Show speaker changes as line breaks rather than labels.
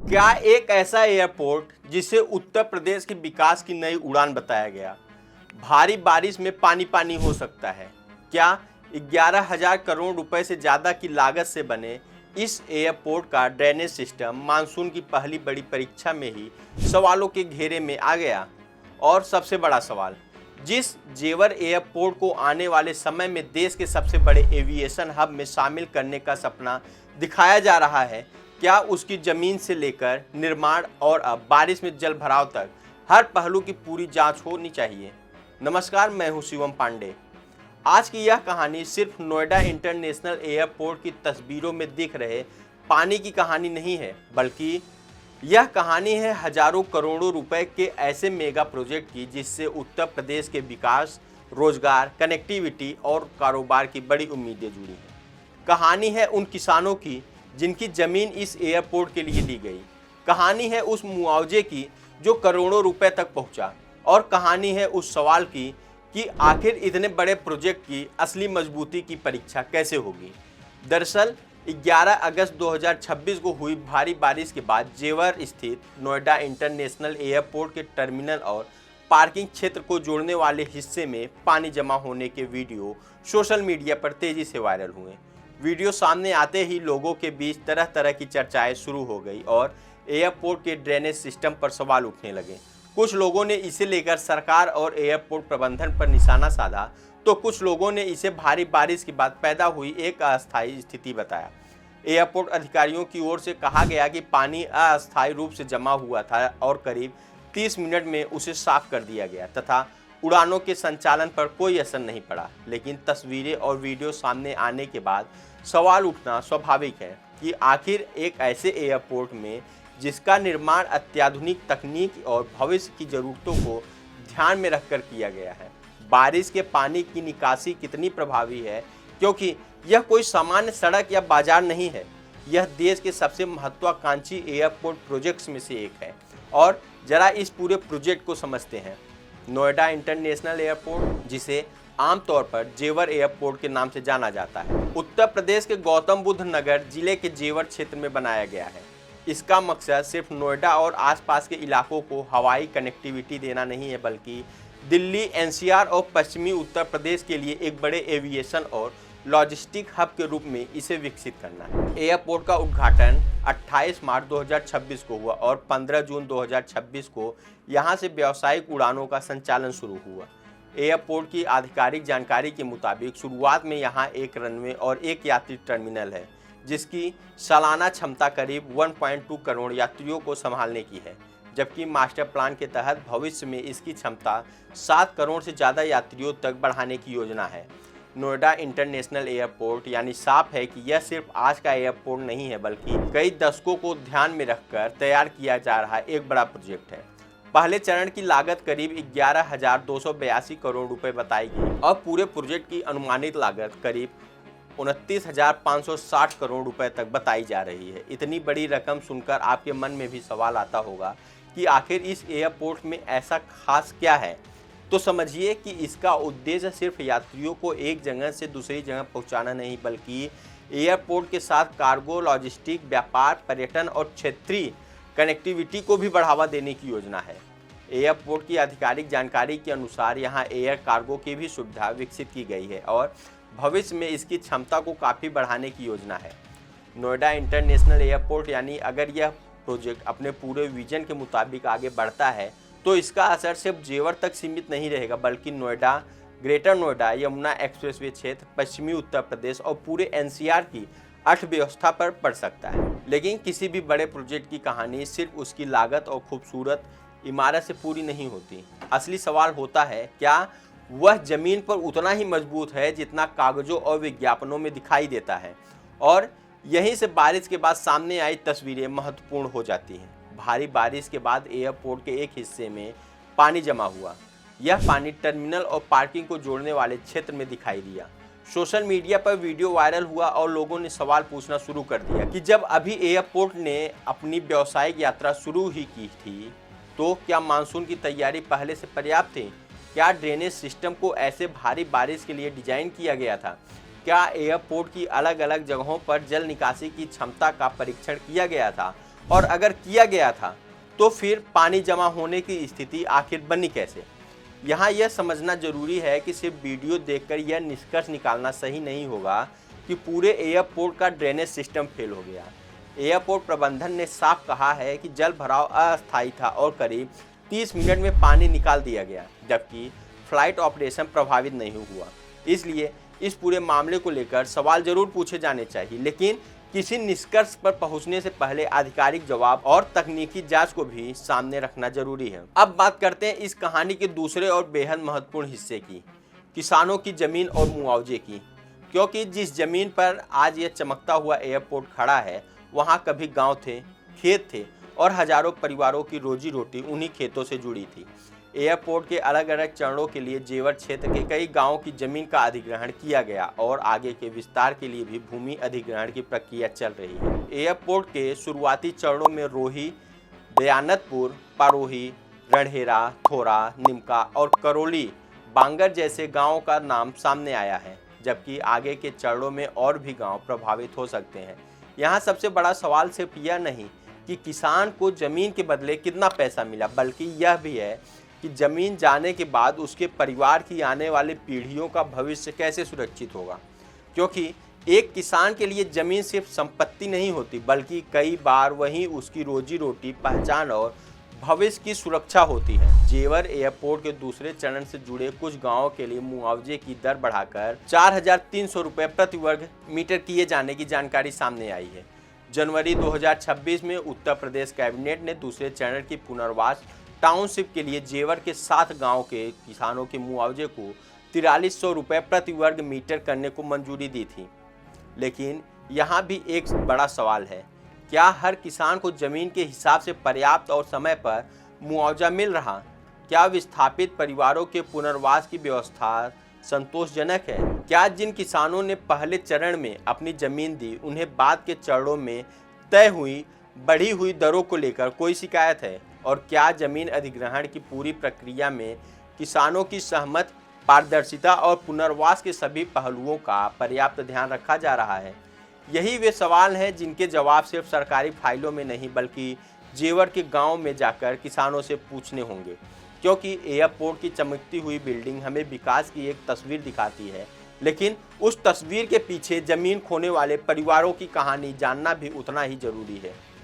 क्या एक ऐसा एयरपोर्ट जिसे उत्तर प्रदेश के विकास की नई उड़ान बताया गया, भारी बारिश में पानी पानी हो सकता है? क्या 11,000 करोड़ रुपए से ज़्यादा की लागत से बने इस एयरपोर्ट का ड्रेनेज सिस्टम मानसून की पहली बड़ी परीक्षा में ही सवालों के घेरे में आ गया? और सबसे बड़ा सवाल, जिस जेवर एयरपोर्ट को आने वाले समय में देश के सबसे बड़े एविएशन हब में शामिल करने का सपना दिखाया जा रहा है, क्या उसकी जमीन से लेकर निर्माण और अब बारिश में जल भराव तक हर पहलू की पूरी जांच होनी चाहिए? नमस्कार, मैं हूं शिवम पांडे। आज की यह कहानी सिर्फ नोएडा इंटरनेशनल एयरपोर्ट की तस्वीरों में दिख रहे पानी की कहानी नहीं है, बल्कि यह कहानी है हजारों करोड़ों रुपए के ऐसे मेगा प्रोजेक्ट की जिससे उत्तर प्रदेश के विकास, रोजगार, कनेक्टिविटी और कारोबार की बड़ी उम्मीदें जुड़ी हैं। कहानी है उन किसानों की जिनकी जमीन इस एयरपोर्ट के लिए ली गई। कहानी है उस मुआवजे की जो करोड़ों रुपए तक पहुंचा। और कहानी है उस सवाल की कि आखिर इतने बड़े प्रोजेक्ट की असली मजबूती की परीक्षा कैसे होगी। दरअसल 11 अगस्त 2026 को हुई भारी बारिश के बाद जेवर स्थित नोएडा इंटरनेशनल एयरपोर्ट के टर्मिनल और पार्किंग क्षेत्र को जोड़ने वाले हिस्से में पानी जमा होने के वीडियो सोशल मीडिया पर तेजी से वायरल हुए। वीडियो सामने आते ही लोगों के बीच तरह तरह की चर्चाएं शुरू हो गई और एयरपोर्ट के ड्रेनेज सिस्टम पर सवाल उठने लगे। कुछ लोगों ने इसे लेकर सरकार और एयरपोर्ट प्रबंधन पर निशाना साधा, तो कुछ लोगों ने इसे भारी बारिश के बाद पैदा हुई एक अस्थायी स्थिति बताया। एयरपोर्ट अधिकारियों की ओर से कहा गया कि पानी अस्थायी रूप से जमा हुआ था और करीब 30 मिनट में उसे साफ कर दिया गया तथा उड़ानों के संचालन पर कोई असर नहीं पड़ा। लेकिन तस्वीरें और वीडियो सामने आने के बाद सवाल उठना स्वाभाविक है कि आखिर एक ऐसे एयरपोर्ट में जिसका निर्माण अत्याधुनिक तकनीक और भविष्य की ज़रूरतों को ध्यान में रखकर किया गया है, बारिश के पानी की निकासी कितनी प्रभावी है, क्योंकि यह कोई सामान्य सड़क या बाजार नहीं है। यह देश के सबसे महत्वाकांक्षी एयरपोर्ट प्रोजेक्ट्स में से एक है। और जरा इस पूरे प्रोजेक्ट को समझते हैं। नोएडा इंटरनेशनल एयरपोर्ट, जिसे आमतौर पर जेवर एयरपोर्ट के नाम से जाना जाता है, उत्तर प्रदेश के गौतम बुद्ध नगर जिले के जेवर क्षेत्र में बनाया गया है। इसका मकसद सिर्फ नोएडा और आसपास के इलाकों को हवाई कनेक्टिविटी देना नहीं है, बल्कि दिल्ली, एनसीआर और पश्चिमी उत्तर प्रदेश के लिए एक बड़े एविएशन और लॉजिस्टिक हब के रूप में इसे विकसित करना है। एयरपोर्ट का उद्घाटन 28 मार्च 2026 को हुआ और 15 जून 2026 को यहां से व्यावसायिक उड़ानों का संचालन शुरू हुआ। एयरपोर्ट की आधिकारिक जानकारी के मुताबिक शुरुआत में यहां एक रनवे और एक यात्री टर्मिनल है, जिसकी सालाना क्षमता करीब 1.2 करोड़ यात्रियों को संभालने की है, जबकि मास्टर प्लान के तहत भविष्य में इसकी क्षमता 7 करोड़ से ज़्यादा यात्रियों तक बढ़ाने की योजना है। नोएडा इंटरनेशनल एयरपोर्ट यानी साफ है कि यह सिर्फ आज का एयरपोर्ट नहीं है, बल्कि कई दशकों को ध्यान में रखकर तैयार किया जा रहा एक बड़ा प्रोजेक्ट है। पहले चरण की लागत करीब 11,282 करोड़ रुपए बताई गई और पूरे प्रोजेक्ट की अनुमानित लागत करीब 29,560 करोड़ रुपए तक बताई जा रही है। इतनी बड़ी रकम सुनकर आपके मन में भी सवाल आता होगा कि आखिर इस एयरपोर्ट में ऐसा खास क्या है। तो समझिए कि इसका उद्देश्य सिर्फ यात्रियों को एक जगह से दूसरी जगह पहुंचाना नहीं, बल्कि एयरपोर्ट के साथ कार्गो, लॉजिस्टिक, व्यापार, पर्यटन और क्षेत्रीय कनेक्टिविटी को भी बढ़ावा देने की योजना है। एयरपोर्ट की आधिकारिक जानकारी के अनुसार यहाँ एयर कार्गो की भी सुविधा विकसित की गई है और भविष्य में इसकी क्षमता को काफ़ी बढ़ाने की योजना है। नोएडा इंटरनेशनल एयरपोर्ट यानी अगर यह प्रोजेक्ट अपने पूरे विजन के मुताबिक आगे बढ़ता है तो इसका असर सिर्फ जेवर तक सीमित नहीं रहेगा, बल्कि नोएडा, ग्रेटर नोएडा, यमुना एक्सप्रेसवे क्षेत्र, पश्चिमी उत्तर प्रदेश और पूरे एनसीआर की अर्थव्यवस्था पर पड़ सकता है। लेकिन किसी भी बड़े प्रोजेक्ट की कहानी सिर्फ उसकी लागत और खूबसूरत इमारत से पूरी नहीं होती। असली सवाल होता है, क्या वह जमीन पर उतना ही मजबूत है जितना कागजों और विज्ञापनों में दिखाई देता है। और यहीं से बारिश के बाद सामने आई तस्वीरें महत्वपूर्ण हो जाती हैं। भारी बारिश के बाद एयरपोर्ट के एक हिस्से में पानी जमा हुआ। यह पानी टर्मिनल और पार्किंग को जोड़ने वाले क्षेत्र में दिखाई दिया। सोशल मीडिया पर वीडियो वायरल हुआ और लोगों ने सवाल पूछना शुरू कर दिया कि जब अभी एयरपोर्ट ने अपनी व्यावसायिक यात्रा शुरू ही की थी, तो क्या मानसून की तैयारी पहले से पर्याप्त थी? क्या ड्रेनेज सिस्टम को ऐसे भारी बारिश के लिए डिजाइन किया गया था? क्या एयरपोर्ट की अलग अलग जगहों पर जल निकासी की क्षमता का परीक्षण किया गया था? और अगर किया गया था तो फिर पानी जमा होने की स्थिति आखिर बनी कैसे। यहाँ यह समझना जरूरी है कि सिर्फ वीडियो देखकर यह निष्कर्ष निकालना सही नहीं होगा कि पूरे एयरपोर्ट का ड्रेनेज सिस्टम फेल हो गया। एयरपोर्ट प्रबंधन ने साफ कहा है कि जल भराव अस्थायी था और करीब 30 मिनट में पानी निकाल दिया गया, जबकि फ्लाइट ऑपरेशन प्रभावित नहीं हुआ। इसलिए इस पूरे मामले को लेकर सवाल जरूर पूछे जाने चाहिए, लेकिन किसी निष्कर्ष पर पहुंचने से पहले आधिकारिक जवाब और तकनीकी जांच को भी सामने रखना जरूरी है। अब बात करते हैं इस कहानी के दूसरे और बेहद महत्वपूर्ण हिस्से की, किसानों की जमीन और मुआवजे की। क्योंकि जिस जमीन पर आज यह चमकता हुआ एयरपोर्ट खड़ा है, वहाँ कभी गांव थे, खेत थे और हजारों परिवारों की रोजी रोटी उन्हीं खेतों से जुड़ी थी। एयरपोर्ट के अलग अलग चरणों के लिए जेवर क्षेत्र के कई गांवों की जमीन का अधिग्रहण किया गया और आगे के विस्तार के लिए भी भूमि अधिग्रहण की प्रक्रिया चल रही है। एयरपोर्ट के शुरुआती चरणों में रोही, दयानतपुर, पारोही, रणहेरा, थोरा, निमका और करौली, बांगर जैसे गाँवों का नाम सामने आया है, जबकि आगे के चरणों में और भी गाँव प्रभावित हो सकते हैं। यहाँ सबसे बड़ा सवाल सिर्फ यह नहीं कि किसान को जमीन के बदले कितना पैसा मिला, बल्कि यह भी है कि जमीन जाने के बाद उसके परिवार की आने वाली पीढ़ियों का भविष्य कैसे सुरक्षित होगा। क्योंकि एक किसान के लिए जमीन सिर्फ संपत्ति नहीं होती, बल्कि कई बार वहीं उसकी रोजी रोटी, पहचान और भविष्य की सुरक्षा होती है। जेवर एयरपोर्ट के दूसरे चरण से जुड़े कुछ गांवों के लिए मुआवजे की दर बढ़ाकर 4,300 रुपये प्रति वर्ग मीटर किए जाने की जानकारी सामने आई है। जनवरी 2026 में उत्तर प्रदेश कैबिनेट ने दूसरे चरण की पुनर्वास टाउनशिप के लिए जेवर के 7 गांव के किसानों के मुआवजे को 4300 रुपये प्रति वर्ग मीटर करने को मंजूरी दी थी। लेकिन यहाँ भी एक बड़ा सवाल है, क्या हर किसान को जमीन के हिसाब से पर्याप्त और समय पर मुआवजा मिल रहा? क्या विस्थापित परिवारों के पुनर्वास की व्यवस्था संतोषजनक है? क्या जिन किसानों ने पहले चरण में अपनी जमीन दी, उन्हें बाद के चरणों में तय हुई बढ़ी हुई दरों को लेकर कोई शिकायत है? और क्या जमीन अधिग्रहण की पूरी प्रक्रिया में किसानों की सहमति, पारदर्शिता और पुनर्वास के सभी पहलुओं का पर्याप्त ध्यान रखा जा रहा है? यही वे सवाल हैं जिनके जवाब सिर्फ सरकारी फाइलों में नहीं, बल्कि जेवर के गांव में जाकर किसानों से पूछने होंगे। क्योंकि एयरपोर्ट की चमकती हुई बिल्डिंग हमें विकास की एक तस्वीर दिखाती है, लेकिन उस तस्वीर के पीछे जमीन खोने वाले परिवारों की कहानी जानना भी उतना ही जरूरी है।